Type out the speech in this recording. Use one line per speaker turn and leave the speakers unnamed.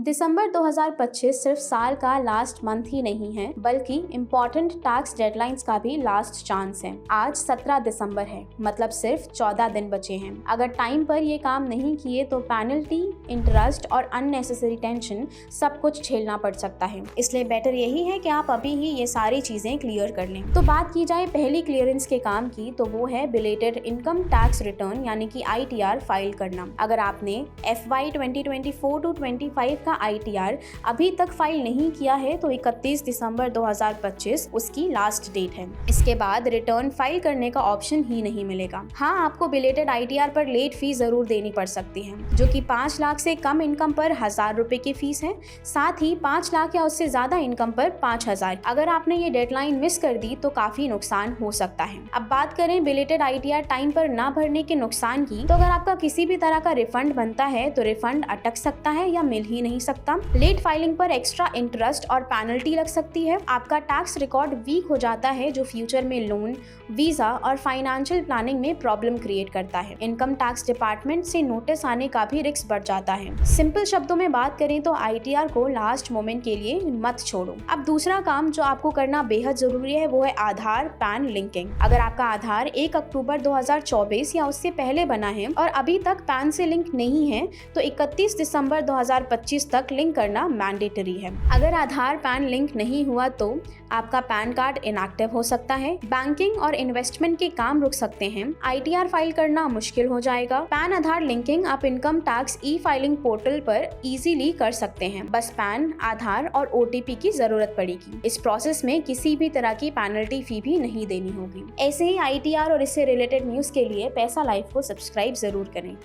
दिसंबर 2025 सिर्फ साल का लास्ट मंथ ही नहीं है, बल्कि इम्पोर्टेंट टैक्स डेडलाइंस का भी लास्ट चांस है। आज 17 दिसंबर है, मतलब सिर्फ 14 दिन बचे हैं। अगर टाइम पर ये काम नहीं किए तो पेनल्टी, इंटरेस्ट और अननेसेसरी टेंशन सब कुछ झेलना पड़ सकता है। इसलिए बेटर यही है कि आप अभी ही ये सारी चीजें क्लियर कर लें। तो बात की जाए पहली क्लियरेंस के काम की, तो वो है बिलेटेड इनकम टैक्स रिटर्न यानी कि ITR फाइल करना। अगर आपने FY 2024-25 का ITR अभी तक फाइल नहीं किया है तो 31 दिसंबर 2025 उसकी लास्ट डेट है। इसके बाद रिटर्न फाइल करने का ऑप्शन ही नहीं मिलेगा। हाँ, आपको बिलेटेड ITR पर लेट फीस जरूर देनी पड़ सकती है, जो कि 5 लाख से कम इनकम पर 1000 रुपए की फीस है। साथ ही 5 लाख या उससे ज्यादा इनकम पर 5000। अगर आपने ये डेडलाइन मिस कर दी तो काफी नुकसान हो सकता है। अब बात करें बिलेटेड ITR टाइम पर ना भरने के नुकसान की, तो अगर आपका किसी भी तरह का रिफंड बनता है तो रिफंड अटक सकता है या मिल ही नहीं सकता। लेट फाइलिंग पर एक्स्ट्रा इंटरेस्ट और पेनल्टी लग सकती है। आपका टैक्स रिकॉर्ड वीक हो जाता है, जो फ्यूचर में लोन, वीजा और फाइनेंशियल प्लानिंग में प्रॉब्लम क्रिएट करता है। इनकम टैक्स डिपार्टमेंट से नोटिस आने का भी रिस्क बढ़ जाता है। सिंपल शब्दों में बात करें तो ITR को लास्ट मोमेंट के लिए मत छोड़ो। अब दूसरा काम जो आपको करना बेहद जरूरी है वो है आधार पैन लिंकिंग। अगर आपका आधार 1 अक्टूबर 2024 या उससे पहले बना है और अभी तक पैन से लिंक नहीं है तो 31 दिसंबर 2025 तक लिंक करना मैंडेटरी है। अगर आधार पैन लिंक नहीं हुआ तो आपका पैन कार्ड इनएक्टिव हो सकता है, बैंकिंग और इन्वेस्टमेंट के काम रुक सकते हैं, ITR फाइल करना मुश्किल हो जाएगा। पैन आधार लिंकिंग आप इनकम टैक्स E-फाइलिंग पोर्टल पर इजीली कर सकते हैं। बस पैन, आधार और OTP की जरूरत पड़ेगी। इस प्रोसेस में किसी भी तरह की पेनल्टी फी भी नहीं देनी होगी। ऐसे ही ITR और इससे रिलेटेड न्यूज के लिए पैसा लाइव को सब्सक्राइब जरूर करें।